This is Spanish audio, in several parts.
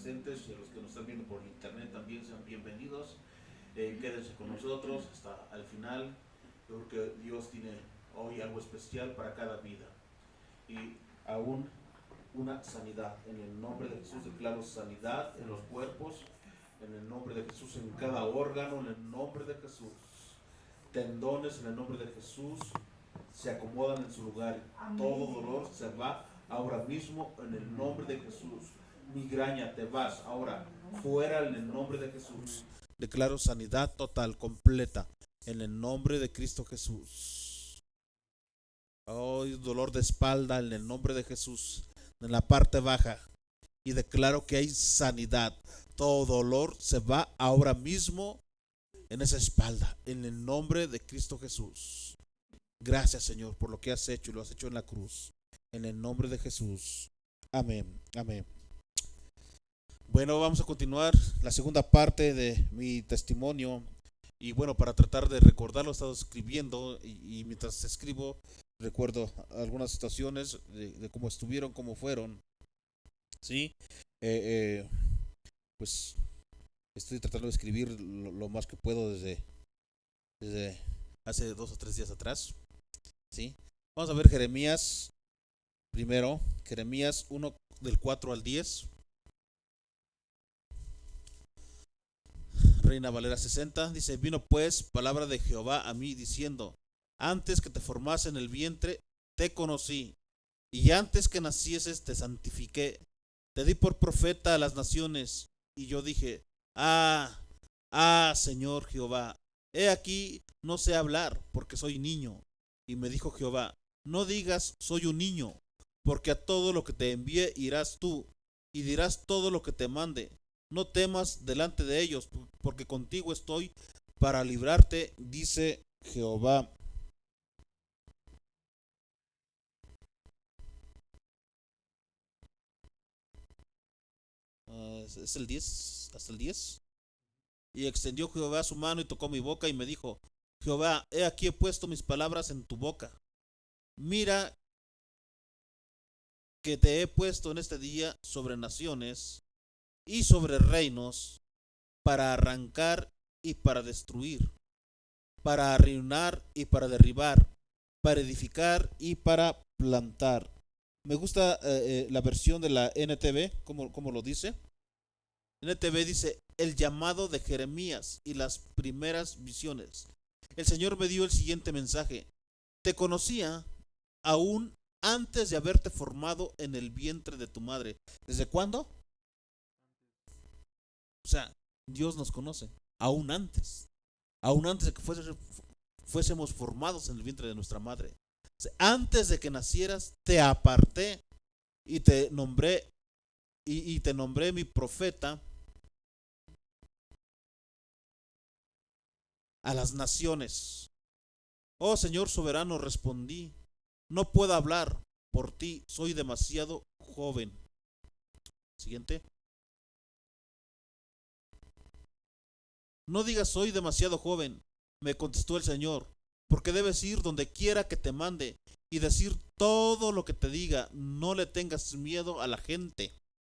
presentes y a los que nos están viendo por internet también sean bienvenidos. Quédense con nosotros hasta el final. Yo creo que Dios tiene hoy algo especial para cada vida. Y aún una sanidad. En el nombre de Jesús declaro sanidad en los cuerpos. En el nombre de Jesús en cada órgano. En el nombre de Jesús. Tendones en el nombre de Jesús se acomodan en su lugar. Todo dolor se va ahora mismo en el nombre de Jesús. Migraña, te vas ahora fuera en el nombre de Jesús. Declaro sanidad total, completa, en el nombre de Cristo Jesús. Hoy dolor de espalda en el nombre de Jesús, en la parte baja. Y declaro que hay sanidad. Todo dolor se va ahora mismo en esa espalda, en el nombre de Cristo Jesús. Gracias, Señor, por lo que has hecho y lo has hecho en la cruz. En el nombre de Jesús. Amén. Amén. Bueno, vamos a continuar la segunda parte de mi testimonio. Y bueno, para tratar de recordarlo, he estado escribiendo y mientras escribo recuerdo algunas situaciones de cómo estuvieron, cómo fueron. ¿Sí? Pues estoy tratando de escribir lo más que puedo desde hace 2 o 3 días atrás. ¿Sí? Vamos a ver Jeremías primero. Jeremías 1 del 4 al 10. Reina Valera 60 dice: vino pues palabra de Jehová a mí diciendo: antes que te formase en el vientre te conocí, y antes que nacieses te santifiqué, te di por profeta a las naciones. Y yo dije: Señor Jehová, he aquí no sé hablar porque soy niño. Y me dijo Jehová: no digas soy un niño, porque a todo lo que te envíe irás tú, y dirás todo lo que te mande. No temas delante de ellos, porque contigo estoy para librarte, dice Jehová. Es el 10, hasta el 10. Y extendió Jehová su mano y tocó mi boca y me dijo: Jehová, he aquí he puesto mis palabras en tu boca. Mira que te he puesto en este día sobre naciones y sobre reinos, para arrancar y para destruir, para arruinar y para derribar, para edificar y para plantar. Me gusta la versión de la NTV, como lo dice. NTV dice: el llamado de Jeremías y las primeras visiones. El Señor me dio el siguiente mensaje: te conocía aún antes de haberte formado en el vientre de tu madre. ¿Desde cuándo? O sea, Dios nos conoce aún antes de que fuésemos formados en el vientre de nuestra madre. O sea, antes de que nacieras te aparté y te nombré y te nombré mi profeta a las naciones. Oh Señor soberano, respondí: no puedo hablar por ti, soy demasiado joven. Siguiente. No digas soy demasiado joven, me contestó el Señor, porque debes ir donde quiera que te mande y decir todo lo que te diga. No le tengas miedo a la gente.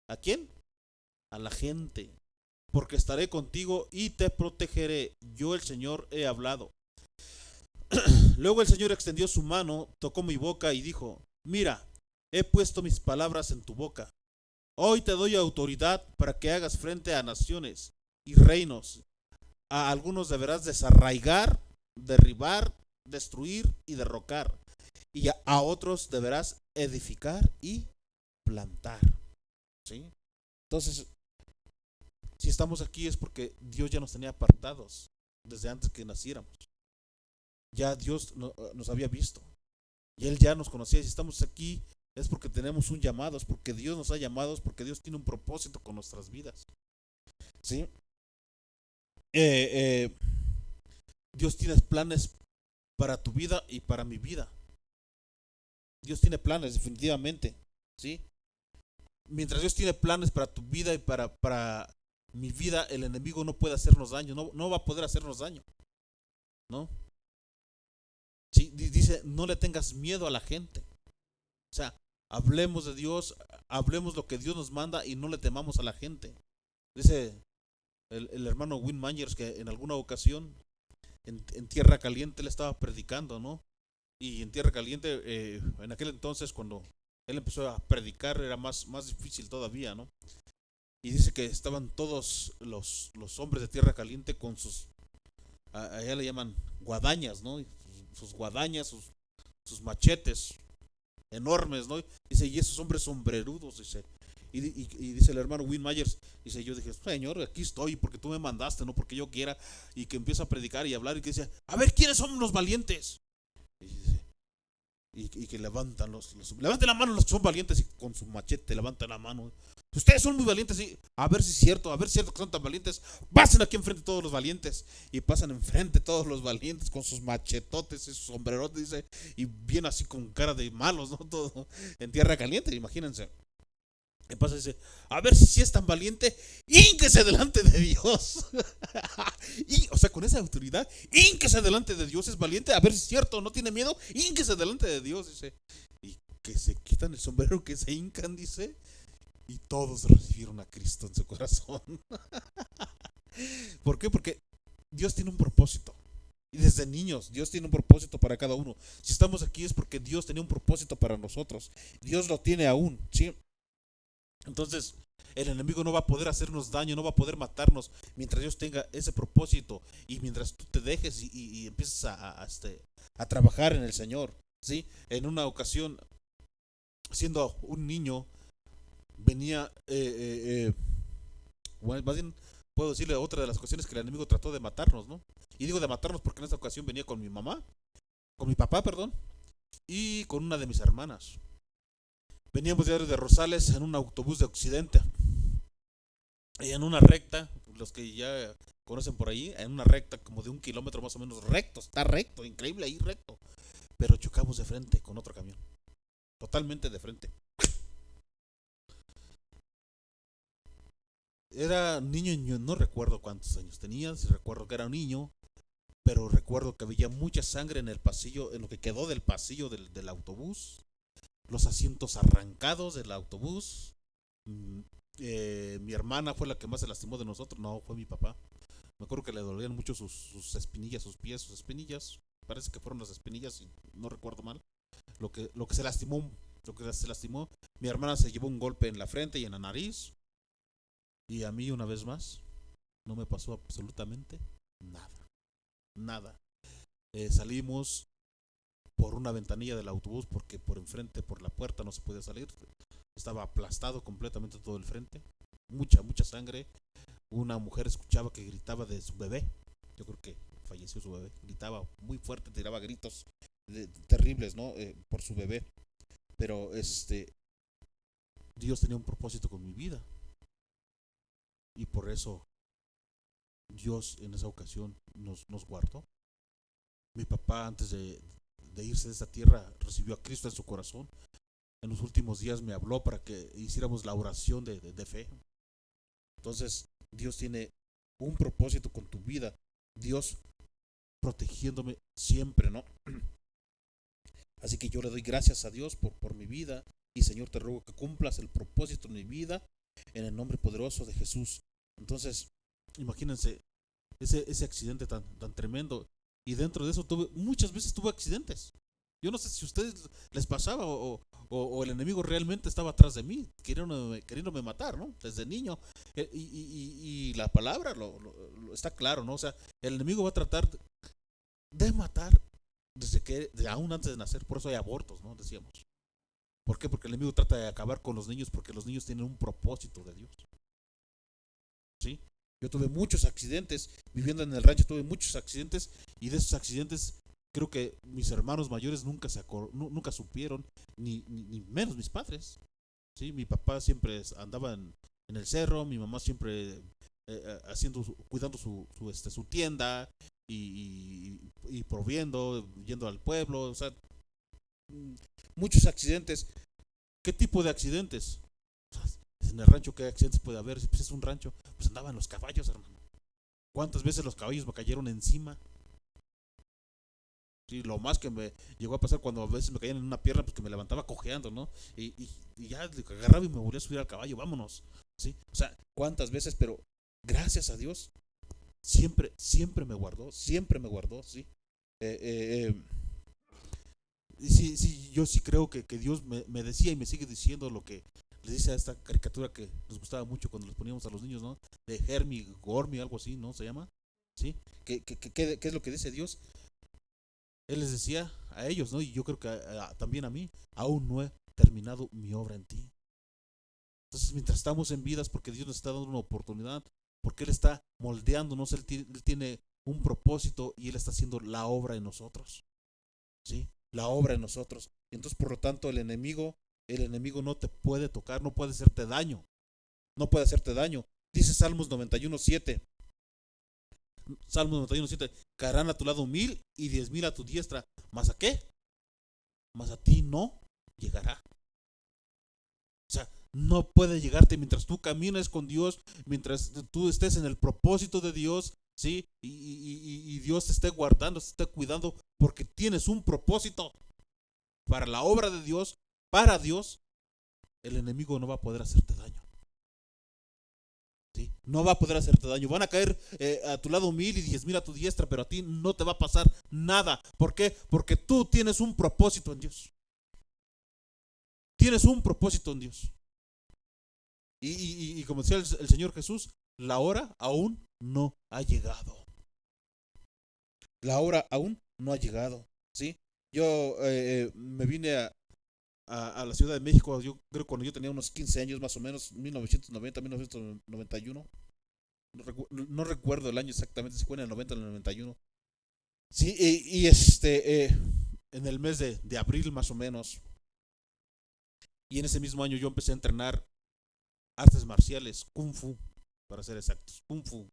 ¿A quién? A la gente. Porque estaré contigo y te protegeré. Yo el Señor he hablado. Luego el Señor extendió su mano, tocó mi boca y dijo: mira, he puesto mis palabras en tu boca. Hoy te doy autoridad para que hagas frente a naciones y reinos. A algunos deberás desarraigar, derribar, destruir y derrocar. Y a otros deberás edificar y plantar. ¿Sí? Entonces, si estamos aquí es porque Dios ya nos tenía apartados desde antes que naciéramos. Ya Dios nos había visto. Y Él ya nos conocía. Si estamos aquí es porque tenemos un llamado, es porque Dios nos ha llamado, es porque Dios tiene un propósito con nuestras vidas. ¿Sí? Dios tiene planes para tu vida y para mi vida. Dios tiene planes, definitivamente. ¿Sí? Mientras Dios tiene planes para tu vida y para mi vida, el enemigo no puede hacernos daño, no va a poder hacernos daño. ¿No? Sí, dice: no le tengas miedo a la gente. O sea, Hablemos de Dios, hablemos lo que Dios nos manda y no le temamos a la gente. Dice el hermano Win Myers que en alguna ocasión en Tierra Caliente le estaba predicando, ¿no? Y en Tierra Caliente, en aquel entonces, cuando él empezó a predicar, era más difícil todavía, ¿no? Y dice que estaban todos los hombres de Tierra Caliente con sus, allá le llaman guadañas, ¿no? Sus guadañas, sus machetes enormes, ¿no? Dice, y esos hombres sombrerudos, dice. Y dice el hermano Win Myers, dice, yo dije, Señor, aquí estoy porque tú me mandaste, no porque yo quiera. Y que empieza a predicar y a hablar y que dice, a ver, ¿quiénes son los valientes? Y, dice, y que levantan levanten la mano los que son valientes y con su machete levantan la mano. Ustedes son muy valientes, sí. A ver si es cierto que son tan valientes. Pasen aquí enfrente todos los valientes. Y pasan enfrente todos los valientes con sus machetotes y sus sombrerotes, dice. Y bien así con cara de malos, ¿no? Todo en Tierra Caliente, imagínense. Y pasa y dice, a ver si es tan valiente, ínquese delante de Dios. Y, o sea, con esa autoridad, ínquese delante de Dios, es valiente, a ver si es cierto, no tiene miedo, ínquese delante de Dios, dice. Y que se quitan el sombrero, que se hincan, dice. Y todos recibieron a Cristo en su corazón. ¿Por qué? Porque Dios tiene un propósito. Y desde niños, Dios tiene un propósito para cada uno. Si estamos aquí es porque Dios tenía un propósito para nosotros. Dios lo tiene aún, ¿sí? Entonces, el enemigo no va a poder hacernos daño, no va a poder matarnos mientras Dios tenga ese propósito y mientras tú te dejes y empieces a trabajar en el Señor, ¿sí? En una ocasión, siendo un niño, venía, bueno, más bien puedo decirle otra de las ocasiones que el enemigo trató de matarnos, ¿no? Y digo de matarnos porque en esta ocasión venía con mi mamá, con mi papá, perdón, y con una de mis hermanas. Veníamos diario de Rosales en un autobús de Occidente. Y en una recta, los que ya conocen por ahí, en una recta como de 1 kilómetro más o menos recto, está recto, increíble ahí recto. Pero chocamos de frente con otro camión. Totalmente de frente. Era niño, no recuerdo cuántos años tenía, si recuerdo que era un niño, pero recuerdo que había mucha sangre en el pasillo, en lo que quedó del pasillo del autobús, los asientos arrancados del autobús. Mm, mi hermana fue la que más se lastimó de nosotros, no, fue mi papá. Me acuerdo que le dolían mucho sus espinillas, sus pies, sus espinillas. Parece que fueron las espinillas, y no recuerdo mal. Lo que se lastimó, mi hermana se llevó un golpe en la frente y en la nariz. Y a mí una vez más no me pasó absolutamente nada, nada. Salimos por una ventanilla del autobús porque por enfrente, por la puerta no se podía salir. Estaba aplastado completamente todo el frente. Mucha sangre. Una mujer escuchaba que gritaba de su bebé. Yo creo que falleció su bebé. Gritaba muy fuerte, tiraba gritos terribles, ¿no? Por su bebé. Pero Dios tenía un propósito con mi vida. Y por eso Dios en esa ocasión nos guardó. Mi papá antes de irse de esta tierra recibió a Cristo en su corazón. En los últimos días me habló para que hiciéramos la oración de fe. Entonces Dios tiene un propósito con tu vida. Dios protegiéndome siempre, ¿no? Así que yo le doy gracias a Dios por mi vida. Y Señor, te ruego que cumplas el propósito en mi vida en el nombre poderoso de Jesús. Entonces, imagínense ese accidente tan tremendo. Y dentro de eso muchas veces tuve accidentes. Yo no sé si a ustedes les pasaba o el enemigo realmente estaba atrás de mí, queriéndome matar, ¿no? Desde niño. Y la palabra está claro, ¿no? O sea, el enemigo va a tratar de matar aún antes de nacer. Por eso hay abortos, ¿no? Decíamos. ¿Por qué? Porque el enemigo trata de acabar con los niños porque los niños tienen un propósito de Dios. ¿Sí? Yo tuve muchos accidentes, viviendo en el rancho tuve muchos accidentes y de esos accidentes creo que mis hermanos mayores nunca supieron, ni menos mis padres. ¿Sí? Mi papá siempre andaba en el cerro, mi mamá siempre cuidando su tienda y proviendo, yendo al pueblo, o sea, muchos accidentes. ¿Qué tipo de accidentes? En el rancho, ¿qué accidentes puede haber? Si pues es un rancho, pues andaban los caballos, hermano. ¿Cuántas veces los caballos me cayeron encima? Sí, lo más que me llegó a pasar cuando a veces me caían en una pierna, pues que me levantaba cojeando, ¿no? Y ya agarraba y me volvía a subir al caballo, vámonos. ¿Sí? O sea, cuántas veces, pero gracias a Dios, siempre me guardó, ¿sí? Eh, eh, eh, y sí, sí, yo sí creo que Dios me decía y me sigue diciendo lo que le dice a esta caricatura que nos gustaba mucho cuando les poníamos a los niños, ¿no? De Hermi, Gormi, algo así, ¿no? Se llama, ¿sí? ¿Qué es lo que dice Dios? Él les decía a ellos, ¿no? Y yo creo que también a mí, aún no he terminado mi obra en ti. Entonces, mientras estamos en vidas, porque Dios nos está dando una oportunidad, porque Él está moldeándonos, Él tiene un propósito y Él está haciendo la obra en nosotros, ¿sí? La obra en nosotros. Y entonces, por lo tanto, el enemigo no te puede tocar, no puede hacerte daño, no puede hacerte daño. Dice Salmos 91:7, Salmos 91:7, caerán a tu lado 1,000 y 10,000 a tu diestra, ¿mas a qué? Mas a ti no llegará. O sea, no puede llegarte mientras tú camines con Dios, mientras tú estés en el propósito de Dios, ¿sí? Y Dios te esté guardando, te esté cuidando, porque tienes un propósito para la obra de Dios, para Dios, el enemigo no va a poder hacerte daño. ¿Sí? No va a poder hacerte daño. Van a caer a tu lado 1,000 y 10,000 a tu diestra, pero a ti no te va a pasar nada. ¿Por qué? Porque tú tienes un propósito en Dios. Tienes un propósito en Dios. Y como decía el Señor Jesús, la hora aún no ha llegado. La hora aún no ha llegado. ¿Sí? Yo me vine a la Ciudad de México, yo creo cuando yo tenía unos 15 años más o menos, 1990, 1991. No recuerdo el año exactamente, si fue en el 90 o en el 91. Sí, en el mes de abril más o menos. Y en ese mismo año yo empecé a entrenar artes marciales, Kung Fu, para ser exactos, Kung Fu.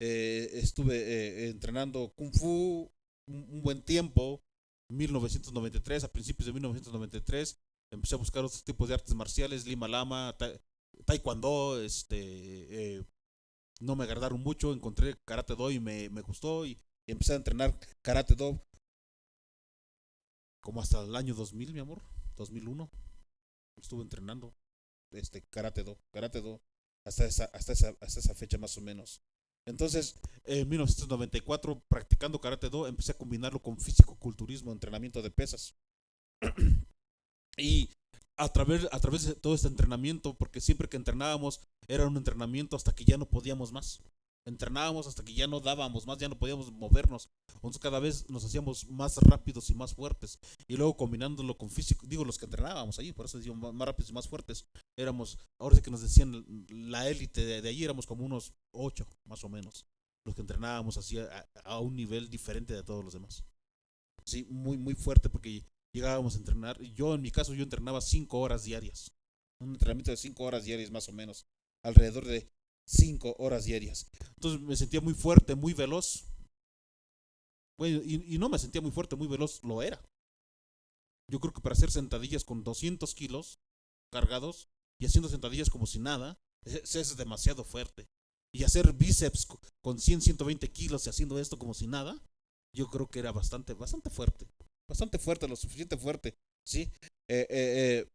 Estuve entrenando Kung Fu un buen tiempo, 1993, a principios de 1993. Empecé a buscar otros tipos de artes marciales, Lima Lama, Taekwondo, no me agradaron mucho, encontré Karate Do y me gustó y empecé a entrenar Karate Do como hasta el año 2000, mi amor, 2001. Estuve entrenando Karate Do, hasta esa fecha más o menos. Entonces, en 1994, practicando Karate Do, empecé a combinarlo con físico-culturismo, entrenamiento de pesas. Y a través de todo este entrenamiento, porque siempre que entrenábamos era un entrenamiento hasta que ya no podíamos más. Entrenábamos hasta que ya no dábamos más, ya no podíamos movernos. Entonces cada vez nos hacíamos más rápidos y más fuertes. Y luego combinándolo con físico, digo los que entrenábamos ahí, por eso decíamos más rápidos y más fuertes. Éramos, ahora sí que nos decían la élite de allí, éramos como unos 8 más o menos. Los que entrenábamos así a un nivel diferente de todos los demás. Sí, muy, muy fuerte porque llegábamos a entrenar. Yo, en mi caso, yo entrenaba 5 horas diarias. Un entrenamiento de 5 horas diarias más o menos. Alrededor de 5 horas diarias. Entonces me sentía muy fuerte, muy veloz. Bueno, y no me sentía muy fuerte, muy veloz, lo era. Yo creo que para hacer sentadillas con 200 kilos cargados y haciendo sentadillas como si nada, es demasiado fuerte. Y hacer bíceps con 100, 120 kilos y haciendo esto como si nada, yo creo que era bastante, bastante fuerte. Bastante fuerte, lo suficiente fuerte. ¿Sí? Eh, eh, eh,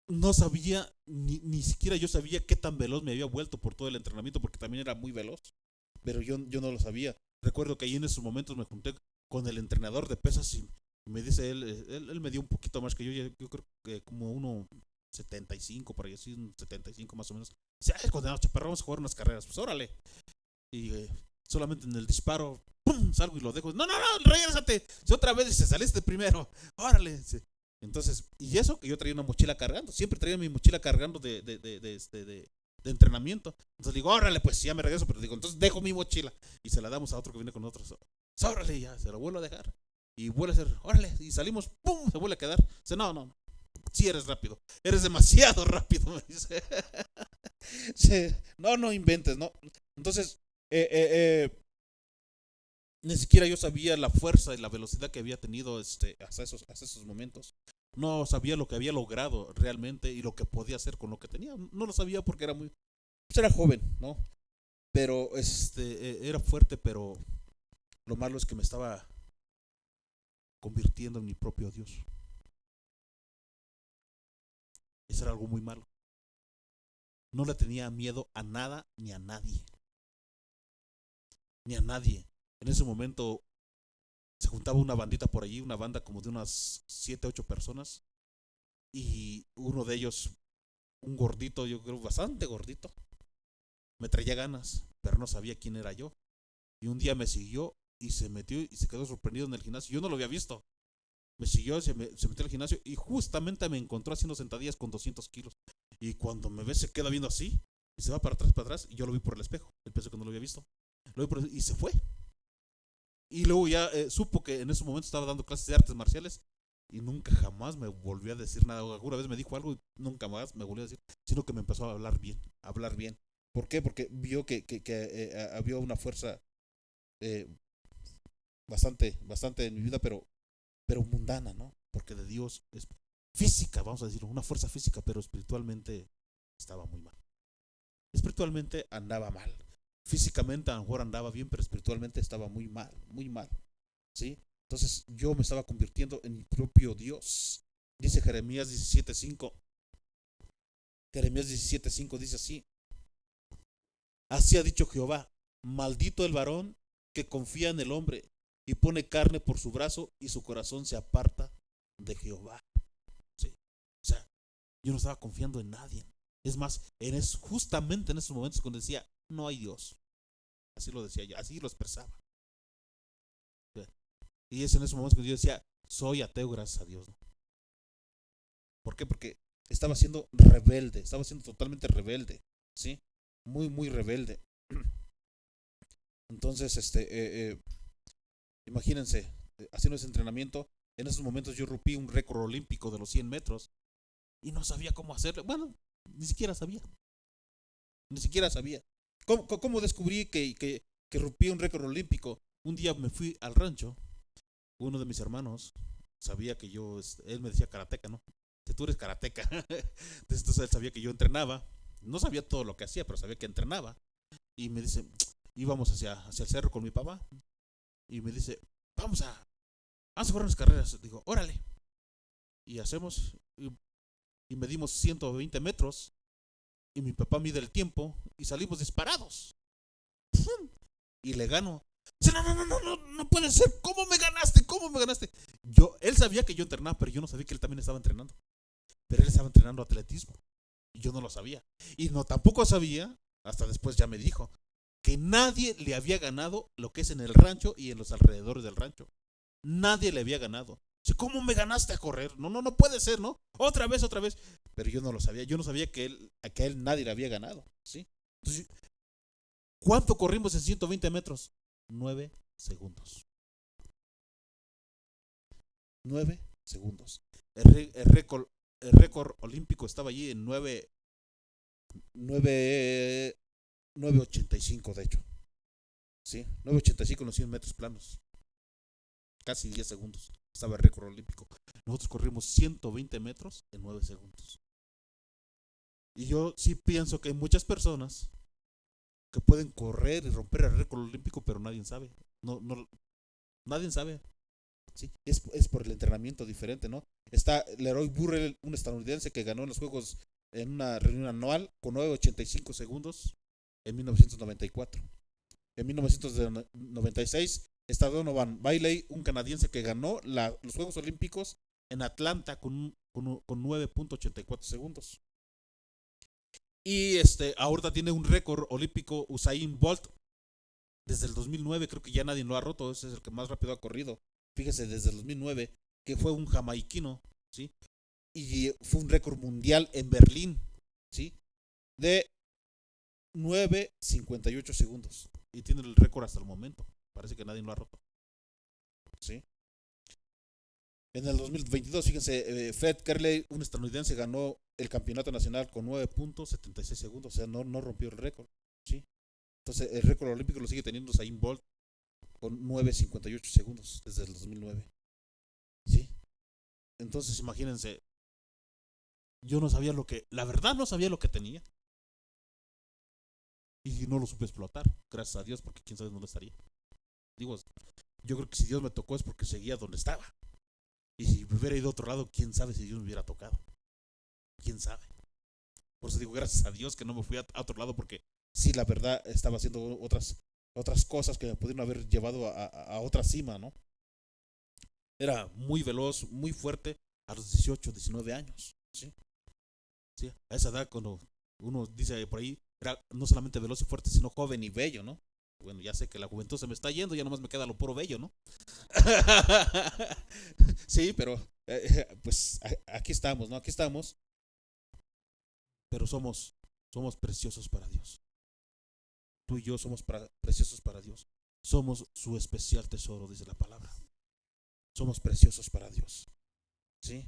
no sabía, ni siquiera yo sabía qué tan veloz me había vuelto por todo el entrenamiento, porque también era muy veloz, pero yo no lo sabía. Recuerdo que ahí en esos momentos me junté con el entrenador de pesas y me dice él me dio un poquito más que yo creo que como 1,75 por ahí, así, un 75 más o menos. Dice, ay, condenado chaparro, vamos a jugar unas carreras, pues órale. Y solamente en el disparo, ¡pum! Salgo y lo dejo. No, no, no, regrésate. Si otra vez se saliste primero, órale. Entonces, y eso que yo traía una mochila cargando, siempre traía mi mochila cargando de entrenamiento. Entonces digo, órale, pues ya me regreso, pero digo, entonces dejo mi mochila y se la damos a otro que viene con nosotros. Órale, ya, se lo vuelvo a dejar. Y vuelve a hacer, órale, y salimos, ¡pum! Se vuelve a quedar. Dice, no, no, sí eres rápido, eres demasiado rápido, me dice. Sí, no, no inventes, no. Entonces, eh, eh, eh, ni siquiera yo sabía la fuerza y la velocidad que había tenido hasta esos momentos. No sabía lo que había logrado realmente y lo que podía hacer con lo que tenía. No lo sabía porque pues era joven, ¿no? Pero era fuerte, pero Lo malo es que me estaba convirtiendo en mi propio Dios. Eso era algo muy malo. No le tenía miedo a nada ni a nadie. Ni a nadie. En ese momento se juntaba una bandita por allí, una banda como de unas 7, 8 personas. Y uno de ellos, un gordito, yo creo bastante gordito, me traía ganas, pero no sabía quién era yo. Y un día me siguió y se metió y se quedó sorprendido en el gimnasio. Yo no lo había visto. Me siguió, se metió al gimnasio y justamente me encontró haciendo sentadillas con 200 kilos. Y cuando me ve se queda viendo así y se va para atrás y yo lo vi por el espejo. Él pensó que no lo había visto. Y se fue. Y luego ya supo que en ese momento estaba dando clases de artes marciales y nunca jamás me volvió a decir nada. Alguna vez me dijo algo y nunca más me volvió a decir, sino que me empezó a hablar bien, a hablar bien. ¿Por qué? Porque vio que había una fuerza eh, bastante en mi vida, pero mundana, ¿no? Porque de Dios es física, vamos a decirlo, una fuerza física, pero espiritualmente estaba muy mal. Espiritualmente andaba mal. Físicamente a lo mejor andaba bien, pero espiritualmente estaba muy mal, ¿sí? Entonces yo me estaba convirtiendo en mi propio Dios. Dice Jeremías 17:5. Jeremías 17:5 dice así: Así ha dicho Jehová, maldito el varón que confía en el hombre y pone carne por su brazo y su corazón se aparta de Jehová. ¿Sí? O sea, yo no estaba confiando en nadie. Es más, justamente en esos momentos cuando decía, no hay Dios. Así lo decía yo, así lo expresaba. Y es en esos momentos cuando yo decía, soy ateo, gracias a Dios. ¿No? ¿Por qué? Porque estaba siendo rebelde, estaba siendo totalmente rebelde, ¿sí? Muy rebelde. Entonces, imagínense, haciendo ese entrenamiento, en esos momentos yo rompí un récord olímpico de los 100 metros y no sabía cómo hacerlo. Bueno, ni siquiera sabía. ¿Cómo descubrí que rompí un récord olímpico? Un día me fui al rancho, uno de mis hermanos sabía que él me decía karateca, ¿no? Si tú eres karateca. Entonces él sabía que yo entrenaba. No sabía todo lo que hacía, pero sabía que entrenaba. Y me dice, íbamos hacia el cerro con mi papá. Y me dice, vamos a jugar unas carreras. Digo, órale. Y hacemos, y medimos 120 metros. Y mi papá mide el tiempo y salimos disparados. ¡Pum! Y le gano. Dice, no puede ser. ¿Cómo me ganaste? Él sabía que yo entrenaba, pero yo no sabía que él también estaba entrenando. Pero él estaba entrenando atletismo. Y yo no lo sabía. Y no tampoco sabía, hasta después ya me dijo, que nadie le había ganado lo que es en el rancho y en los alrededores del rancho. Nadie le había ganado. ¿Cómo me ganaste a correr? No puede ser, ¿no? Otra vez. Pero yo no lo sabía. Yo no sabía que a él nadie le había ganado, ¿sí? Entonces, ¿cuánto corrimos en 120 metros? 9 segundos. 9 segundos. El récord olímpico estaba allí en 9:85 de hecho. ¿Sí? 9:85 en los 100 metros planos. Casi 10 segundos. Estaba el récord olímpico. Nosotros corrimos 120 metros en 9 segundos. Y yo sí pienso que hay muchas personas que pueden correr y romper el récord olímpico, pero nadie sabe. Nadie sabe. ¿Sí? Es por el entrenamiento diferente, ¿no? Está Leroy Burrell, un estadounidense que ganó en los Juegos en una reunión anual con 9:85 segundos en 1994. En 1996 está Donovan Bailey, un canadiense que ganó los Juegos Olímpicos en Atlanta con 9:84 segundos. Y ahorita tiene un récord olímpico Usain Bolt. Desde el 2009 creo que ya nadie lo ha roto. Ese es el que más rápido ha corrido. Fíjese, desde el 2009, que fue un jamaiquino, ¿sí? Y fue un récord mundial en Berlín, ¿sí? De 9:58 segundos. Y tiene el récord hasta el momento. Parece que nadie lo ha roto, ¿sí? En el 2022, fíjense, Fred Kerley, un estadounidense, ganó el campeonato nacional con 9:76 segundos. O sea, no rompió el récord, ¿sí? Entonces, el récord olímpico lo sigue teniendo Usain Bolt con 9:58 segundos desde el 2009. ¿Sí? Entonces, imagínense, yo no sabía la verdad no sabía lo que tenía. Y no lo supe explotar, gracias a Dios, porque quién sabe dónde estaría. Digo, Yo creo que si Dios me tocó es porque seguía donde estaba. Y si me hubiera ido a otro lado, quién sabe si Dios me hubiera tocado. Quién sabe. Por eso digo, gracias a Dios que no me fui a otro lado, porque sí, la verdad, estaba haciendo otras cosas que me pudieron haber llevado a otra cima, ¿no? Era muy veloz, muy fuerte a los 18, 19 años, ¿sí? ¿Sí? A esa edad, cuando uno dice por ahí, era no solamente veloz y fuerte, sino joven y bello, ¿no? Bueno, ya sé que la juventud se me está yendo, ya nomás me queda lo puro bello, ¿no? Sí, pero pues aquí estamos, ¿no? Aquí estamos, pero somos preciosos para Dios. Tú y yo somos preciosos para Dios. Somos su especial tesoro, dice la palabra. Somos preciosos para Dios, ¿sí?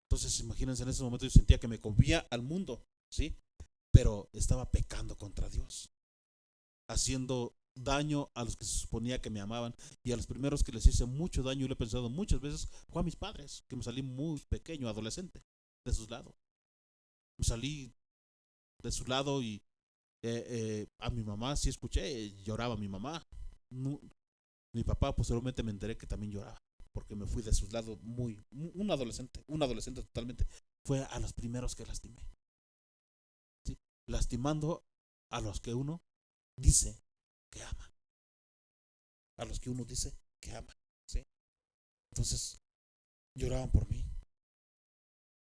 Entonces, imagínense, en ese momento yo sentía que me convía al mundo, ¿sí? Pero estaba pecando contra Dios, haciendo daño a los que se suponía que me amaban, y a los primeros que les hice mucho daño, y lo he pensado muchas veces, fue a mis padres, que me salí muy pequeño, adolescente, de sus lados. Me salí de su lado y a mi mamá sí escuché, lloraba mi mamá. No, mi papá posteriormente me enteré que también lloraba, porque me fui de sus lados un adolescente totalmente. Fue a los primeros que lastimé, ¿sí? Lastimando a los que uno dice que ama, a los que uno dice que ama, ¿sí? Entonces lloraban por mí.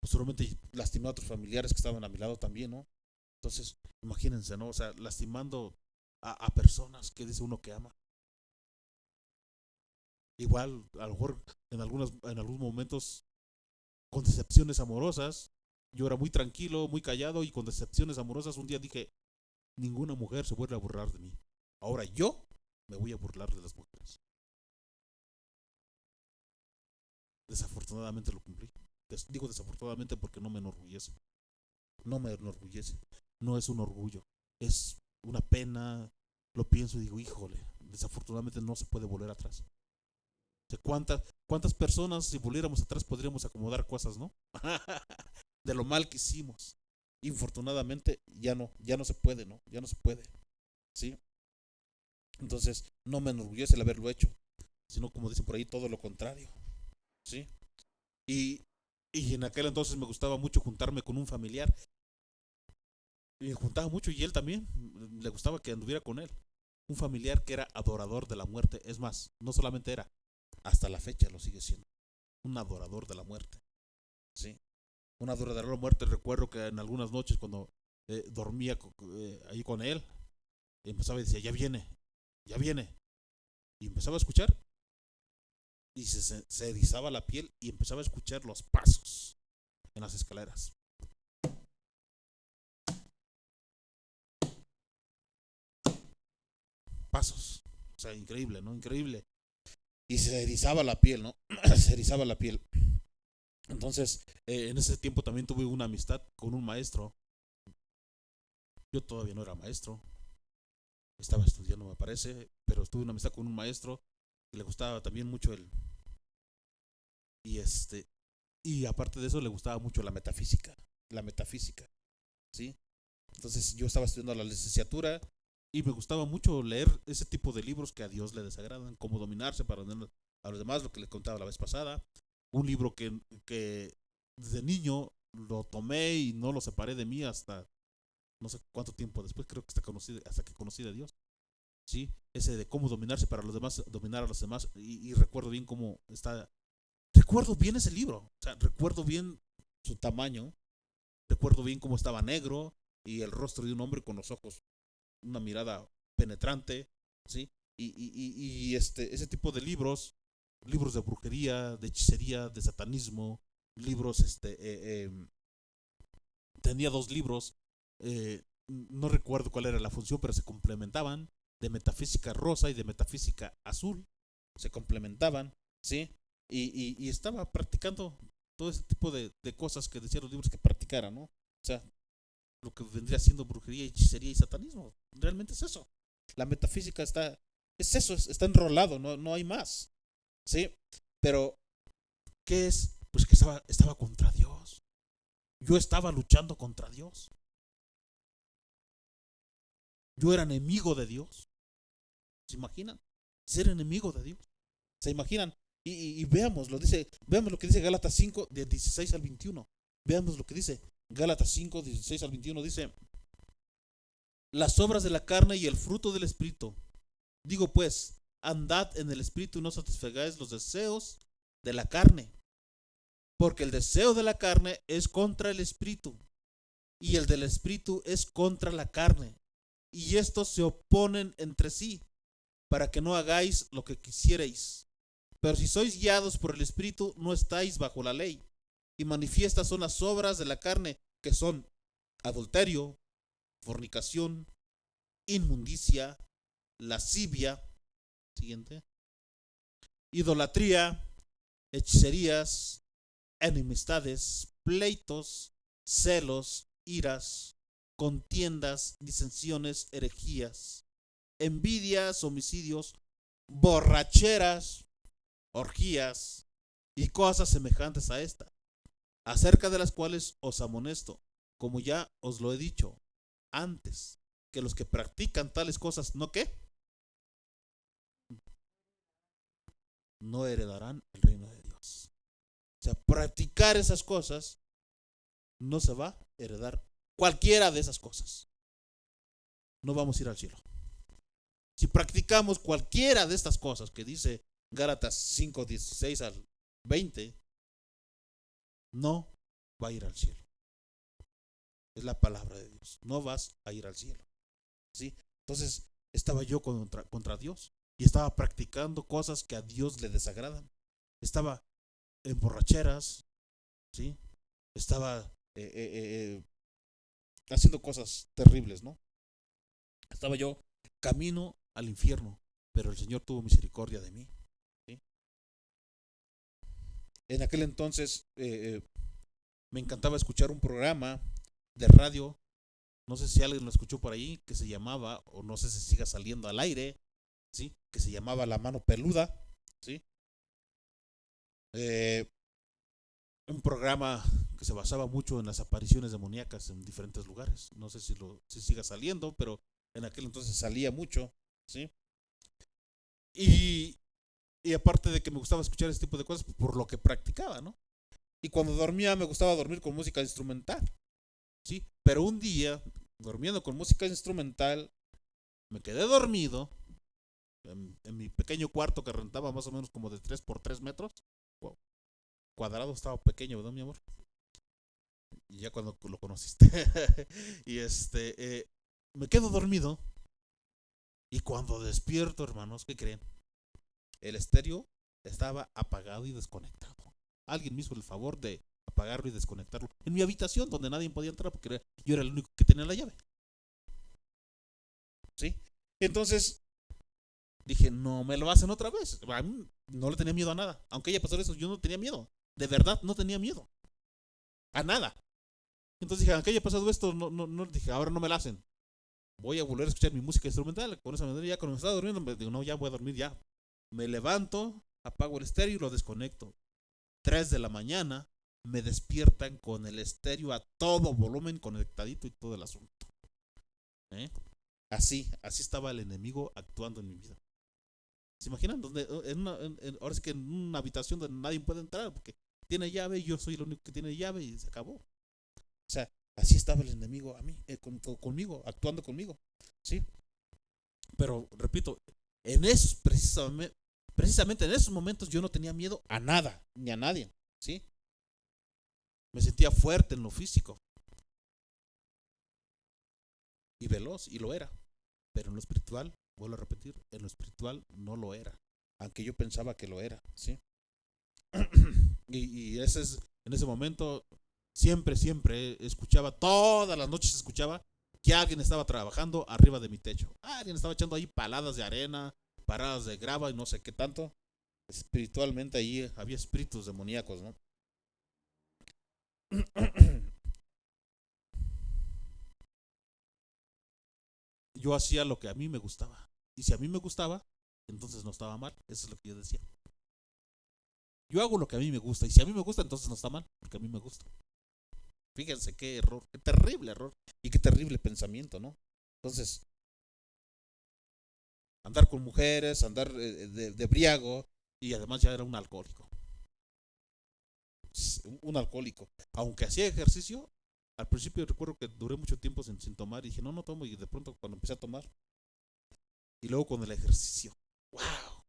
Posteriormente lastimé a otros familiares que estaban a mi lado también, ¿no? Entonces, imagínense, ¿no? O sea, lastimando a personas que dice uno que ama. Igual, a lo mejor en algunos momentos, con decepciones amorosas, yo era muy tranquilo, muy callado, y con decepciones amorosas un día dije, ninguna mujer se vuelve a burlar de mí. Ahora yo me voy a burlar de las mujeres. Desafortunadamente lo cumplí. Digo desafortunadamente porque no me enorgullece. No me enorgullece. No es un orgullo. Es una pena. Lo pienso y digo, híjole, desafortunadamente no se puede volver atrás. O sea, ¿cuántas personas, si volviéramos atrás, podríamos acomodar cosas, ¿no? De lo mal que hicimos. Infortunadamente ya no se puede, ¿no? Ya no se puede, ¿sí? Entonces, no me enorgullece el haberlo hecho, sino como dicen por ahí, todo lo contrario, ¿sí? Y, y en aquel entonces me gustaba mucho juntarme con un familiar, y me juntaba mucho, y él también, le gustaba que anduviera con él. Un familiar que era adorador de la muerte, es más, no solamente era, hasta la fecha lo sigue siendo, un adorador de la muerte, ¿sí? Un adorador de la muerte. Recuerdo que en algunas noches cuando dormía ahí con él, empezaba y decía, ya viene, y empezaba a escuchar, y se erizaba la piel, y empezaba a escuchar los pasos en las escaleras. Pasos. O sea, increíble, ¿no? Increíble. Y se erizaba la piel, ¿no? Se erizaba la piel. Entonces, en ese tiempo también tuve una amistad con un maestro. Yo todavía no era maestro, estaba estudiando, me parece, pero tuve una amistad con un maestro que le gustaba también mucho y y aparte de eso le gustaba mucho la metafísica, ¿sí? Entonces yo estaba estudiando la licenciatura y me gustaba mucho leer ese tipo de libros que a Dios le desagradan, cómo dominarse para dominar a los demás, lo que les contaba la vez pasada. Un libro que desde niño lo tomé y no lo separé de mí hasta no sé cuánto tiempo después, creo que hasta que conocí a Dios, ¿sí? Ese de cómo dominarse para los demás, dominar a los demás, y recuerdo bien cómo está, recuerdo bien ese libro, o sea, recuerdo bien su tamaño, recuerdo bien cómo estaba negro y el rostro de un hombre con los ojos, una mirada penetrante, ¿sí? Ese tipo de libros de brujería, de hechicería, de satanismo, libros, tenía dos libros, no recuerdo cuál era la función, pero se complementaban, de metafísica rosa y de metafísica azul, se complementaban, ¿sí? Y estaba practicando todo ese tipo de cosas que decían los libros que practicara, ¿no? O sea, lo que vendría siendo brujería, hechicería y satanismo, realmente es eso. La metafísica es eso, está enrolado, no hay más, ¿sí? Pero, ¿qué es? Pues que estaba contra Dios. Yo estaba luchando contra Dios. Yo era enemigo de Dios. ¿Se imaginan? Ser enemigo de Dios. ¿Se imaginan? Y veamos, veamos lo que dice Gálatas 5, de 16 al 21. Veamos lo que dice Gálatas 5, 16 al 21. Dice, las obras de la carne y el fruto del Espíritu. Digo pues, andad en el Espíritu y no satisfagáis los deseos de la carne. Porque el deseo de la carne es contra el Espíritu, y el del Espíritu es contra la carne. Y estos se oponen entre sí, para que no hagáis lo que quisierais. Pero si sois guiados por el Espíritu, no estáis bajo la ley. Y manifiestas son las obras de la carne, que son adulterio, fornicación, inmundicia, lascivia, siguiente, idolatría, hechicerías, enemistades, pleitos, celos, iras, contiendas, disensiones, herejías, envidias, homicidios, borracheras, orgías y cosas semejantes a esta, acerca de las cuales os amonesto, como ya os lo he dicho antes, que los que practican tales cosas, ¿no qué? No heredarán el reino de Dios. O sea, practicar esas cosas no se va a heredar cualquiera de esas cosas. No vamos a ir al cielo. Si practicamos cualquiera de estas cosas que dice Gálatas 5, 16 al 20, no va a ir al cielo. Es la palabra de Dios. No vas a ir al cielo. ¿Sí? Entonces estaba yo contra Dios y estaba practicando cosas que a Dios le desagradan. Estaba en borracheras, ¿sí? Estaba haciendo cosas terribles, ¿no? Estaba yo camino al infierno, pero el Señor tuvo misericordia de mí, ¿sí? En aquel entonces me encantaba escuchar un programa de radio, no sé si alguien lo escuchó por ahí, que se llamaba, o no sé si siga saliendo al aire, ¿sí? Que se llamaba La Mano Peluda, ¿sí? Un programa que se basaba mucho en las apariciones demoníacas en diferentes lugares. No sé si siga saliendo, pero en aquel entonces salía mucho, ¿sí? Y aparte de que me gustaba escuchar ese tipo de cosas, por lo que practicaba, ¿no? Y cuando dormía me gustaba dormir con música instrumental, ¿sí? Pero un día, durmiendo con música instrumental, me quedé dormido en mi pequeño cuarto que rentaba más o menos como de 3 por 3 metros. Wow. Cuadrado, estaba pequeño, ¿verdad, mi amor? Y ya cuando lo conociste. Y me quedo dormido. Y cuando despierto, hermanos, ¿qué creen? El estéreo estaba apagado y desconectado. Alguien me hizo el favor de apagarlo y desconectarlo en mi habitación, donde nadie podía entrar porque yo era el único que tenía la llave. ¿Sí? Entonces dije, no me lo hacen otra vez. A mí no le tenía miedo a nada. Aunque haya pasado eso, yo no tenía miedo. De verdad, no tenía miedo. A nada. Entonces dije, aunque haya pasado esto, no, dije, ahora no me la hacen. Voy a volver a escuchar mi música instrumental. Con esa manera, ya cuando me estaba durmiendo, me digo, no, ya voy a dormir ya. Me levanto, apago el estéreo y lo desconecto. 3 de la mañana, me despiertan con el estéreo a todo volumen conectadito y todo el asunto. Así estaba el enemigo actuando en mi vida. ¿Se imaginan? Ahora sí que en una habitación donde nadie puede entrar porque tiene llave y yo soy el único que tiene llave y se acabó. O sea, así estaba el enemigo a mí, conmigo, actuando conmigo, ¿sí? Pero, repito, en esos, precisamente en esos momentos yo no tenía miedo a nada, ni a nadie, ¿sí? Me sentía fuerte en lo físico. Y veloz, y lo era. Pero en lo espiritual, vuelvo a repetir, en lo espiritual no lo era. Aunque yo pensaba que lo era, ¿sí? y en ese momento siempre escuchaba, todas las noches escuchaba que alguien estaba trabajando arriba de mi techo. Alguien estaba echando ahí paladas de arena, paradas de grava y no sé qué tanto. Espiritualmente ahí había espíritus demoníacos, ¿no? Yo hacía lo que a mí me gustaba. Y si a mí me gustaba, entonces no estaba mal. Eso es lo que yo decía. Yo hago lo que a mí me gusta. Y si a mí me gusta, entonces no está mal, porque a mí me gusta. Fíjense qué error, qué terrible error y qué terrible pensamiento, ¿no? Entonces, andar con mujeres, andar de briago, Y además ya era un alcohólico. Un alcohólico. Aunque hacía ejercicio, al principio recuerdo que duré mucho tiempo sin tomar y dije, no, no tomo. Y de pronto cuando empecé a tomar, y luego con el ejercicio, wow,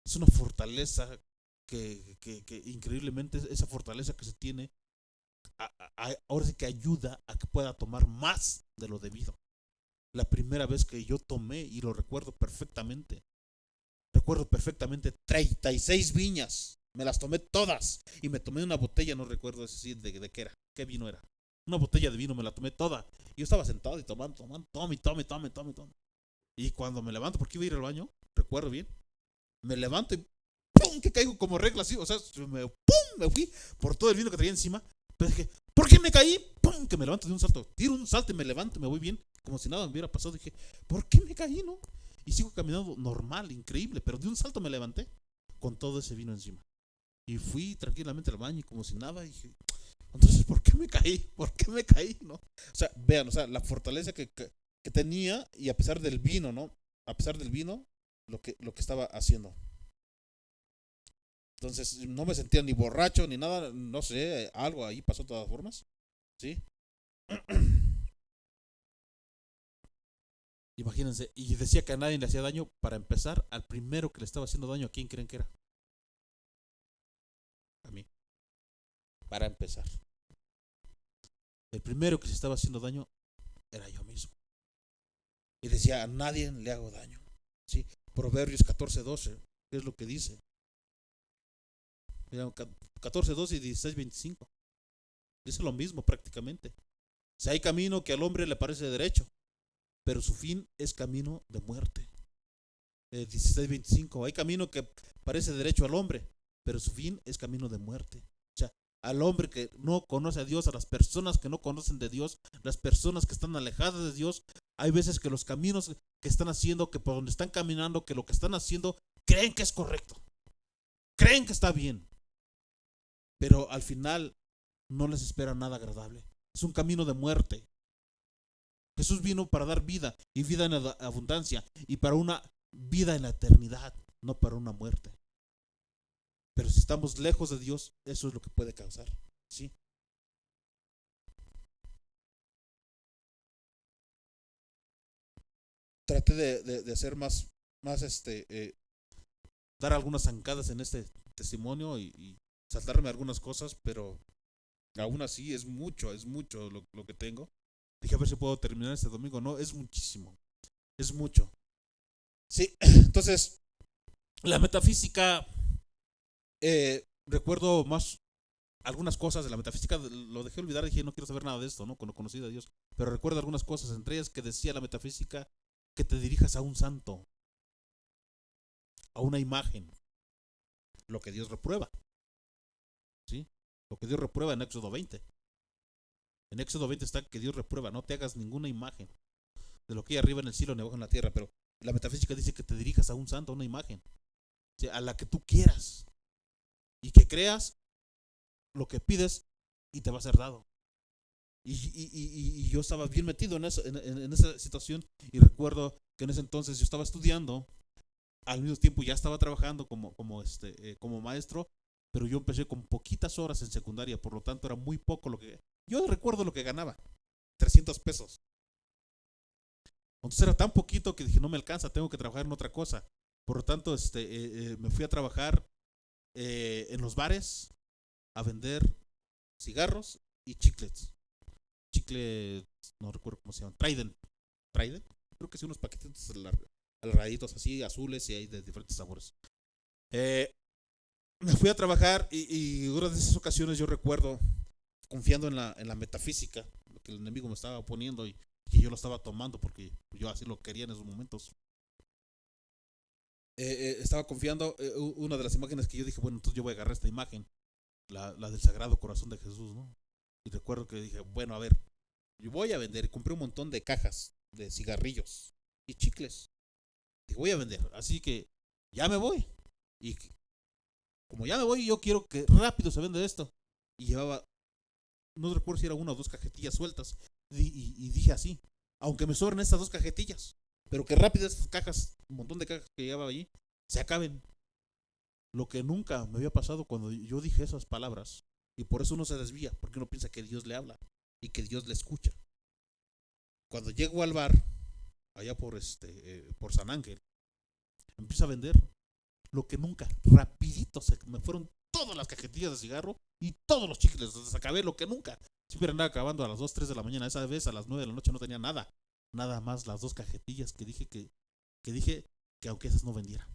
es una fortaleza que increíblemente esa fortaleza que se tiene, ahora sí que ayuda a que pueda tomar más de lo debido. La primera vez que yo tomé, y lo recuerdo perfectamente 36 viñas, me las tomé todas, y me tomé una botella, no recuerdo de qué era, qué vino era. Una botella de vino me la tomé toda. Y yo estaba sentado y tomando, tome. Y cuando me levanto, porque iba a ir al baño, recuerdo bien, me levanto y ¡pum! Que caigo como regla así, o sea, me fui por todo el vino que traía encima. Pero dije, ¿por qué me caí? ¡Pum! Que me levanto de un salto, tiro un salto y me levanto y me voy bien, como si nada me hubiera pasado. Dije, ¿por qué me caí, no? Y sigo caminando normal, increíble, pero de un salto me levanté con todo ese vino encima. Y fui tranquilamente al baño y como si nada, y dije, entonces, ¿por qué me caí? ¿Por qué me caí, no? O sea, vean, o sea, la fortaleza que tenía, y a pesar del vino, ¿no? A pesar del vino, lo que estaba haciendo. Entonces, no me sentía ni borracho ni nada, no sé, algo ahí pasó de todas formas, ¿sí? Imagínense, y decía que a nadie le hacía daño. Para empezar, al primero que le estaba haciendo daño, ¿a quién creen que era? A mí, para empezar. El primero que se estaba haciendo daño era yo mismo. Y decía, a nadie le hago daño, ¿sí? Proverbios 14:12, ¿qué es lo que dice? Mira, 14:12 y 16:25. Dice lo mismo prácticamente. Si hay camino que al hombre le parece derecho, pero su fin es camino de muerte. 16:25. Hay camino que parece derecho al hombre, pero su fin es camino de muerte. O sea, al hombre que no conoce a Dios, a las personas que no conocen de Dios, las personas que están alejadas de Dios, hay veces que los caminos que están haciendo, que por donde están caminando, que lo que están haciendo, creen que es correcto, creen que está bien, pero al final no les espera nada agradable. Es un camino de muerte. Jesús vino para dar vida, y vida en abundancia, y para una vida en la eternidad, no para una muerte. Pero si estamos lejos de Dios, eso es lo que puede causar, ¿sí? Traté de hacer dar algunas zancadas en este testimonio, y saltarme algunas cosas, pero aún así es mucho lo que tengo. Dije a ver si puedo terminar este domingo. No, es muchísimo, es mucho. Sí, entonces, la metafísica, recuerdo más algunas cosas de la metafísica, lo dejé olvidar, dije no quiero saber nada de esto, ¿no? Cuando conocí a Dios, pero recuerdo algunas cosas, entre ellas que decía la metafísica que te dirijas a un santo, a una imagen, lo que Dios reprueba, ¿sí? Lo que Dios reprueba en Éxodo 20. En Éxodo 20 está que Dios reprueba, no te hagas ninguna imagen de lo que hay arriba en el cielo ni abajo en la tierra, pero la metafísica dice que te dirijas a un santo, a una imagen, ¿sí? A la que tú quieras, y que creas lo que pides y te va a ser dado. Y yo estaba bien metido en esa situación, y recuerdo que en ese entonces yo estaba estudiando, al mismo tiempo ya estaba trabajando como maestro, pero yo empecé con poquitas horas en secundaria, por lo tanto era muy poco lo que... Yo recuerdo lo que ganaba, 300 pesos. Entonces era tan poquito que dije, no me alcanza, tengo que trabajar en otra cosa. Por lo tanto, me fui a trabajar en los bares a vender cigarros y chiclets. Chicles, no recuerdo cómo se llaman, Trident, creo que sí, unos paquetitos alargaditos así, azules, y hay de diferentes sabores. Me fui a trabajar, y una de esas ocasiones yo recuerdo confiando en la metafísica, lo que el enemigo me estaba poniendo, y que yo lo estaba tomando porque yo así lo quería en esos momentos. Estaba confiando, una de las imágenes que yo dije, bueno, entonces yo voy a agarrar esta imagen, la del Sagrado Corazón de Jesús, ¿no? Y recuerdo que dije, bueno, a ver, yo voy a vender, y compré un montón de cajas de cigarrillos y chicles. Dije, voy a vender, así que ya me voy. Y como ya me voy, yo quiero que rápido se venda esto. Y llevaba, no recuerdo si era una o dos cajetillas sueltas. Y dije así, aunque me sobren estas dos cajetillas, pero que rápido estas cajas, un montón de cajas que llevaba allí, se acaben. lo que nunca me había pasado cuando yo dije esas palabras. Y por eso uno se desvía, porque uno piensa que Dios le habla y que Dios le escucha. Cuando llego al bar, allá por San Ángel, empiezo a vender lo que nunca, rapidito se me fueron todas las cajetillas de cigarro y todos los chicles, les acabé lo que nunca. Siempre andaba acabando a las 2, 3 de la mañana, esa vez a las 9 de la noche no tenía nada, nada más las dos cajetillas que dije que aunque esas no vendiera.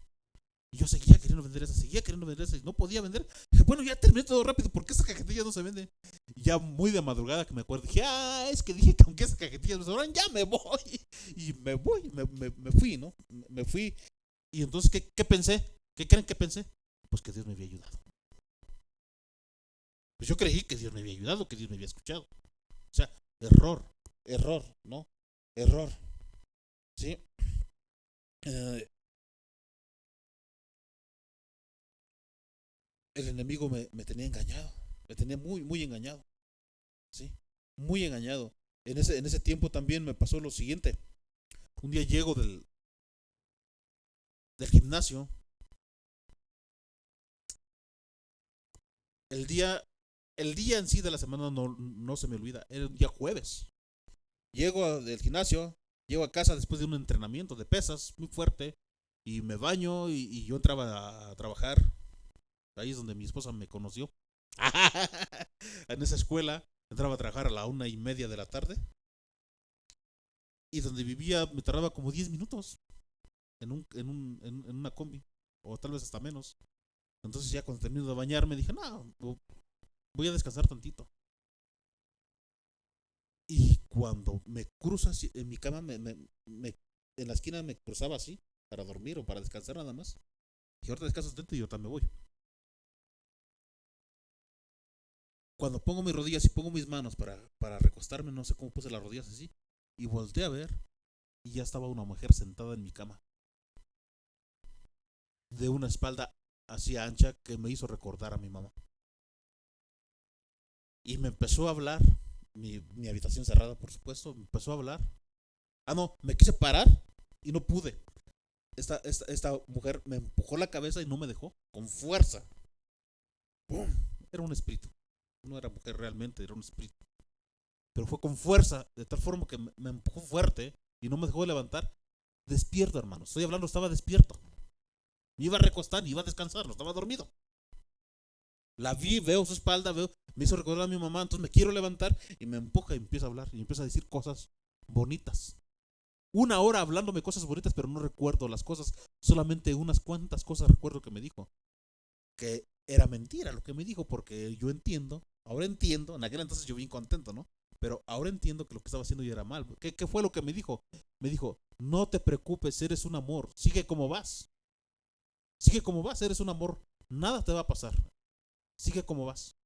Y yo seguía queriendo vender esas y no podía vender. Dije, bueno, ya terminé todo rápido, ¿por qué esas cajetillas no se venden? Y ya muy de madrugada que me acuerdo, dije, es que dije que aunque esas cajetillas no se venden, ya me voy. Y me fui, ¿no? Me fui. Y entonces, ¿qué pensé? ¿Qué creen que pensé? Pues que Dios me había ayudado. Pues yo creí que Dios me había ayudado, que Dios me había escuchado. O sea, error, ¿no? Error. ¿Sí? Eh, el enemigo me tenía engañado. Me tenía muy engañado. ¿Sí? Muy engañado. En ese tiempo también me pasó lo siguiente. Un día llego del gimnasio. El día, el día en sí de la semana no se me olvida. Era un día jueves. Llego del gimnasio, llego a casa después de un entrenamiento de pesas muy fuerte y me baño y yo entraba a trabajar. Ahí es donde mi esposa me conoció. En esa escuela entraba a trabajar a la 1:30 de la tarde y donde vivía me tardaba como 10 minutos en una combi o tal vez hasta menos. Entonces ya cuando termino de bañarme dije, no, voy a descansar tantito. Y cuando me cruzo así, en mi cama, en la esquina me cruzaba así, para dormir o para descansar nada más. Y ahorita descanso tantito y yo también me voy. Cuando pongo mis rodillas y pongo mis manos para recostarme, no sé cómo puse las rodillas así, y volteé a ver, y ya estaba una mujer sentada en mi cama, de una espalda así ancha que me hizo recordar a mi mamá. Y me empezó a hablar, mi habitación cerrada, por supuesto, me empezó a hablar. No, me quise parar y no pude. Esta mujer me empujó la cabeza y no me dejó, con fuerza. ¡Pum! Era un espíritu. No era mujer realmente, era un espíritu. Pero fue con fuerza, de tal forma que me empujó fuerte y no me dejó levantar. Despierto, hermano. Estoy hablando, estaba despierto. Me iba a recostar, iba a descansar, no estaba dormido. La vi, veo su espalda, me hizo recordar a mi mamá, entonces me quiero levantar y me empuja y empieza a hablar y empieza a decir cosas bonitas. 1 hora hablándome cosas bonitas, pero no recuerdo las cosas, solamente unas cuantas cosas recuerdo que me dijo. Que era mentira lo que me dijo, porque yo entiendo, ahora entiendo, en aquel entonces yo bien contento, ¿no? Pero ahora entiendo que lo que estaba haciendo yo era mal. ¿Qué fue lo que me dijo? Me dijo, no te preocupes, eres un amor, sigue como vas. Sigue como vas, eres un amor, nada te va a pasar. Sigue como vas.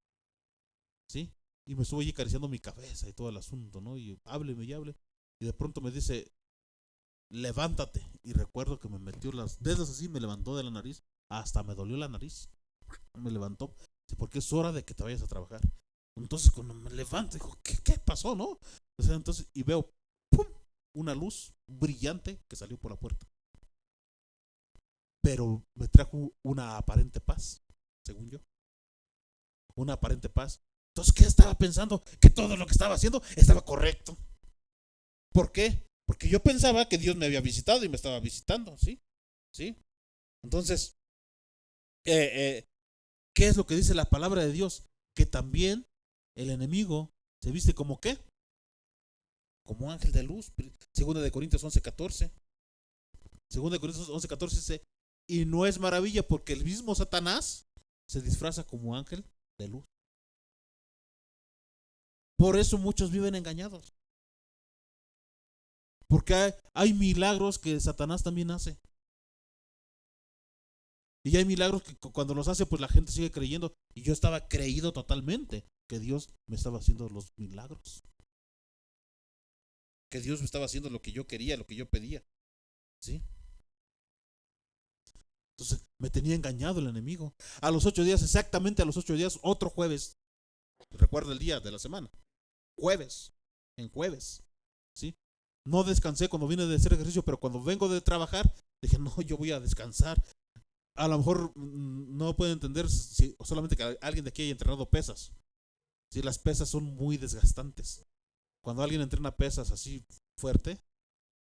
¿Sí? Y me estuvo ahí acariciando mi cabeza y todo el asunto, ¿no? Y hábleme y hable. Y de pronto me dice, levántate. Y recuerdo que me metió las dedos así, me levantó de la nariz, hasta me dolió la nariz. Me levantó, porque es hora de que te vayas a trabajar. Entonces cuando me levanto, digo, ¿qué pasó, no? O sea, entonces, y veo, ¡pum!, una luz brillante que salió por la puerta. Pero me trajo una aparente paz, según yo. Una aparente paz. Entonces, ¿qué estaba pensando? Que todo lo que estaba haciendo estaba correcto. ¿Por qué? Porque yo pensaba que Dios me había visitado y me estaba visitando, ¿sí? ¿Sí? Entonces, ¿qué es lo que dice la palabra de Dios? Que también el enemigo se viste como ¿qué? Como ángel de luz. Segunda de Corintios 11:14. Segunda de Corintios 11:14 dice, y no es maravilla porque el mismo Satanás se disfraza como ángel de luz. Por eso muchos viven engañados. Porque hay milagros que Satanás también hace. Y hay milagros que cuando los hace, pues la gente sigue creyendo. Y yo estaba creído totalmente que Dios me estaba haciendo los milagros. Que Dios me estaba haciendo lo que yo quería, lo que yo pedía. ¿Sí? Entonces me tenía engañado el enemigo. A los 8 días, exactamente a los 8 días, otro jueves. Recuerdo el día de la semana. Jueves. En jueves. ¿Sí? No descansé cuando vine de hacer ejercicio, pero cuando vengo de trabajar, dije, no, yo voy a descansar. a lo mejor no pueden entender si solamente que alguien de aquí haya entrenado pesas. Si las pesas son muy desgastantes. Cuando alguien entrena pesas así fuerte,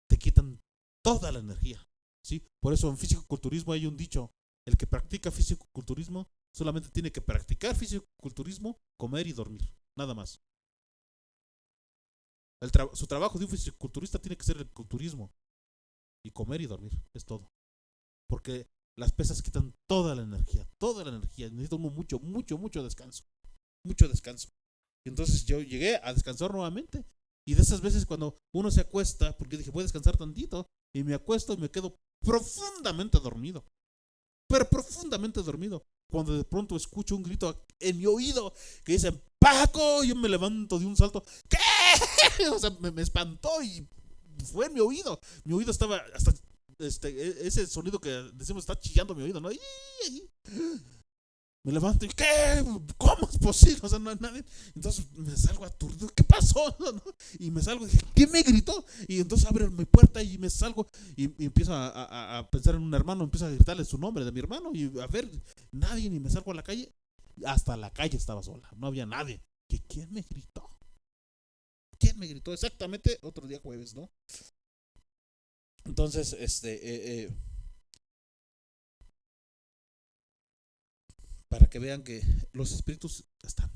te quitan toda la energía. ¿Sí? Por eso en fisicoculturismo hay un dicho: el que practica fisicoculturismo solamente tiene que practicar fisicoculturismo, comer y dormir, nada más. Su trabajo de un fisiculturista tiene que ser el culturismo y comer y dormir, es todo. Porque las pesas quitan toda la energía, toda la energía. Necesita uno mucho descanso, mucho descanso. Y entonces yo llegué a descansar nuevamente. Y de esas veces cuando uno se acuesta, porque dije voy a descansar tantito, y me acuesto y me quedo profundamente dormido, pero profundamente dormido. Cuando de pronto escucho un grito en mi oído que dice Paco, yo me levanto de un salto. ¿Qué? O sea, me espantó y fue en mi oído. Mi oído estaba hasta ese sonido que decimos está chillando mi oído, ¿no? Me levanto y ¿qué? ¿Cómo es posible? O sea, no hay nadie. Entonces me salgo aturdido. ¿Qué pasó? ¿No? Y me salgo y dije, ¿quién me gritó? Y entonces abro mi puerta y me salgo y empiezo a pensar en un hermano, empiezo a gritarle su nombre de mi hermano y a ver, nadie, ni me salgo a la calle. Hasta la calle estaba sola, no había nadie. ¿Quién me gritó? ¿Quién me gritó? Exactamente otro día jueves, ¿no? Entonces, para que vean que los espíritus están,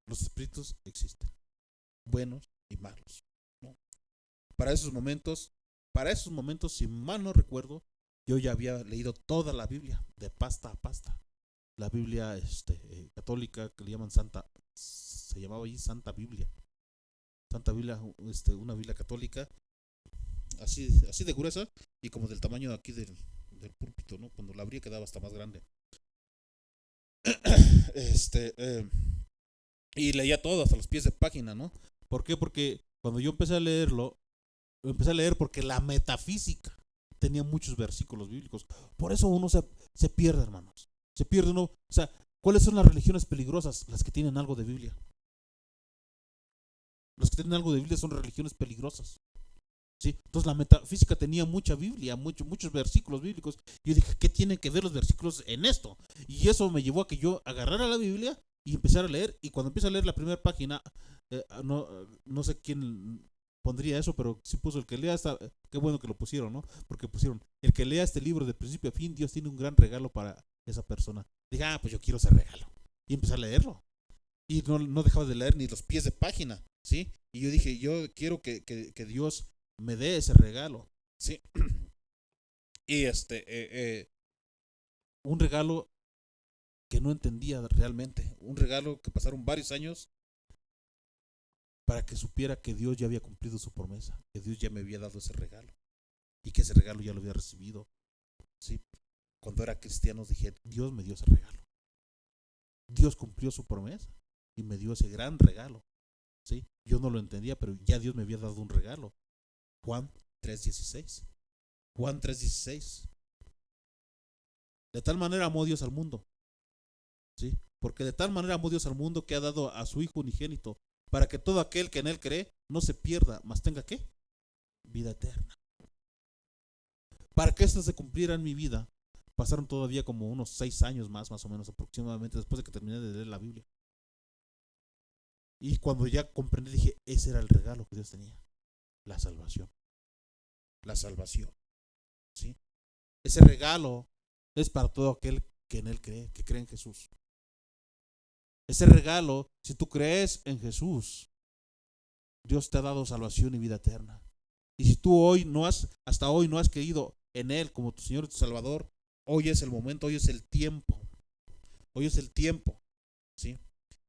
los espíritus existen, buenos y malos, ¿no? Para esos momentos, si mal no recuerdo, yo ya había leído toda la Biblia, de pasta a pasta. La Biblia católica, que le llaman Santa, se llamaba allí Santa Biblia. Santa Biblia, una Biblia católica, así de gruesa y como del tamaño aquí del púlpito, ¿no? Cuando la abría quedaba hasta más grande. Y leía todo hasta los pies de página, ¿no? ¿Por qué? Porque cuando yo empecé a leerlo, lo empecé a leer porque la metafísica tenía muchos versículos bíblicos. Por eso uno se pierde, hermanos. Se pierde uno. O sea, ¿cuáles son las religiones peligrosas? Las que tienen algo de Biblia. Los que tienen algo de Biblia son religiones peligrosas. ¿Sí? Entonces la metafísica tenía mucha Biblia, muchos versículos bíblicos. Y yo dije, ¿qué tienen que ver los versículos en esto? Y eso me llevó a que yo agarrara la Biblia y empezara a leer. Y cuando empiezo a leer la primera página, no sé quién pondría eso, pero sí puso el que lea qué bueno que lo pusieron, ¿no? Porque pusieron, el que lea este libro de principio a fin, Dios tiene un gran regalo para esa persona. Dije, pues yo quiero ese regalo. Y empecé a leerlo. Y no dejaba de leer ni los pies de página, ¿sí? Y yo dije, yo quiero que Dios me dé ese regalo, ¿sí? Y un regalo que no entendía realmente, un regalo que pasaron varios años para que supiera que Dios ya había cumplido su promesa, que Dios ya me había dado ese regalo y que ese regalo ya lo había recibido, ¿sí? Cuando era cristiano dije, Dios me dio ese regalo. Dios cumplió su promesa y me dio ese gran regalo, ¿sí? Yo no lo entendía, pero ya Dios me había dado un regalo. Juan 3:16. Juan 3:16. De tal manera amó Dios al mundo, ¿sí? Porque de tal manera amó Dios al mundo que ha dado a su Hijo unigénito, para que todo aquel que en él cree no se pierda, mas tenga ¿qué? Vida eterna. Para que esto se cumpliera en mi vida, pasaron todavía como unos 6 años más o menos aproximadamente, después de que terminé de leer la Biblia. Y cuando ya comprendí, dije, ese era el regalo que Dios tenía, la salvación. La salvación, ¿sí? Ese regalo es para todo aquel que en él cree, que cree en Jesús. Ese regalo, si tú crees en Jesús, Dios te ha dado salvación y vida eterna. Y si tú hasta hoy no has creído en Él como tu Señor y tu Salvador, hoy es el momento, hoy es el tiempo. Hoy es el tiempo, ¿sí?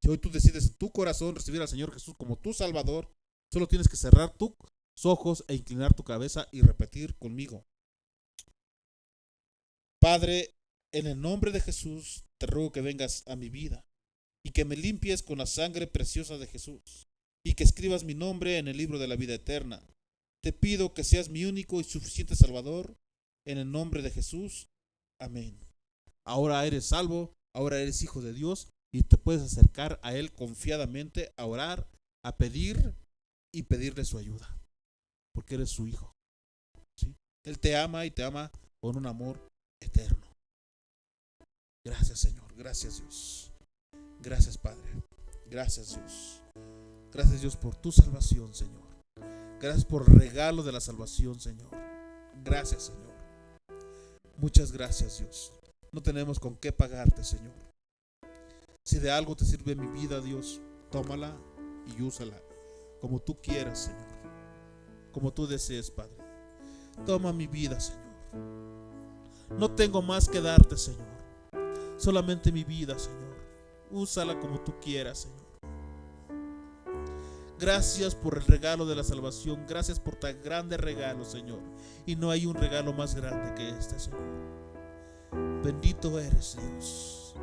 Si hoy tú decides en tu corazón recibir al Señor Jesús como tu Salvador, solo tienes que cerrar tus ojos e inclinar tu cabeza y repetir conmigo. Padre, en el nombre de Jesús, te ruego que vengas a mi vida y que me limpies con la sangre preciosa de Jesús y que escribas mi nombre en el libro de la vida eterna. Te pido que seas mi único y suficiente Salvador, en el nombre de Jesús. Amén. Ahora eres salvo, ahora eres hijo de Dios y te puedes acercar a Él confiadamente a orar, a pedir y pedirle su ayuda, porque eres su hijo, ¿sí? Él te ama y te ama con un amor eterno. Gracias, Señor. Gracias, Dios. Gracias, Padre. Gracias, Dios. Gracias, Dios, por tu salvación, Señor. Gracias por el regalo de la salvación, Señor. Gracias, Señor. Muchas gracias, Dios. No tenemos con qué pagarte, Señor. Si de algo te sirve mi vida, Dios, tómala y úsala como tú quieras, Señor. Como tú desees, Padre. Toma mi vida, Señor. No tengo más que darte, Señor. Solamente mi vida, Señor. Úsala como tú quieras, Señor. Gracias por el regalo de la salvación. Gracias por tan grande regalo, Señor. Y no hay un regalo más grande que este, Señor. Bendito eres, Dios.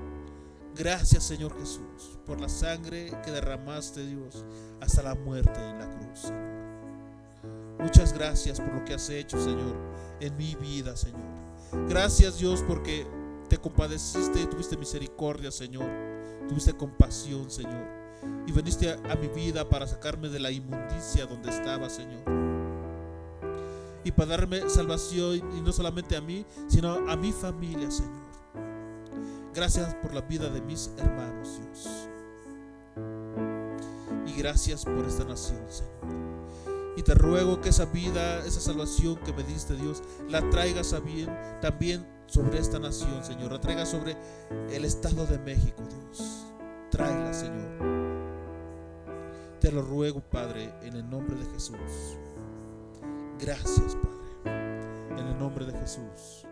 Gracias, Señor Jesús, por la sangre que derramaste, Dios, hasta la muerte en la cruz, Señor. Muchas gracias por lo que has hecho, Señor, en mi vida, Señor. Gracias, Dios, porque te compadeciste y tuviste misericordia, Señor. Tuviste compasión, Señor. Y viniste a mi vida para sacarme de la inmundicia donde estaba, Señor. Y para darme salvación, y no solamente a mí, sino a mi familia, Señor. Gracias por la vida de mis hermanos, Dios. Y gracias por esta nación, Señor. Y te ruego que esa vida, esa salvación que me diste, Dios, la traigas también sobre esta nación, Señor. La traigas sobre el Estado de México, Dios. Tráela, Señor. Te lo ruego, Padre, en el nombre de Jesús. Gracias, Padre. En el nombre de Jesús.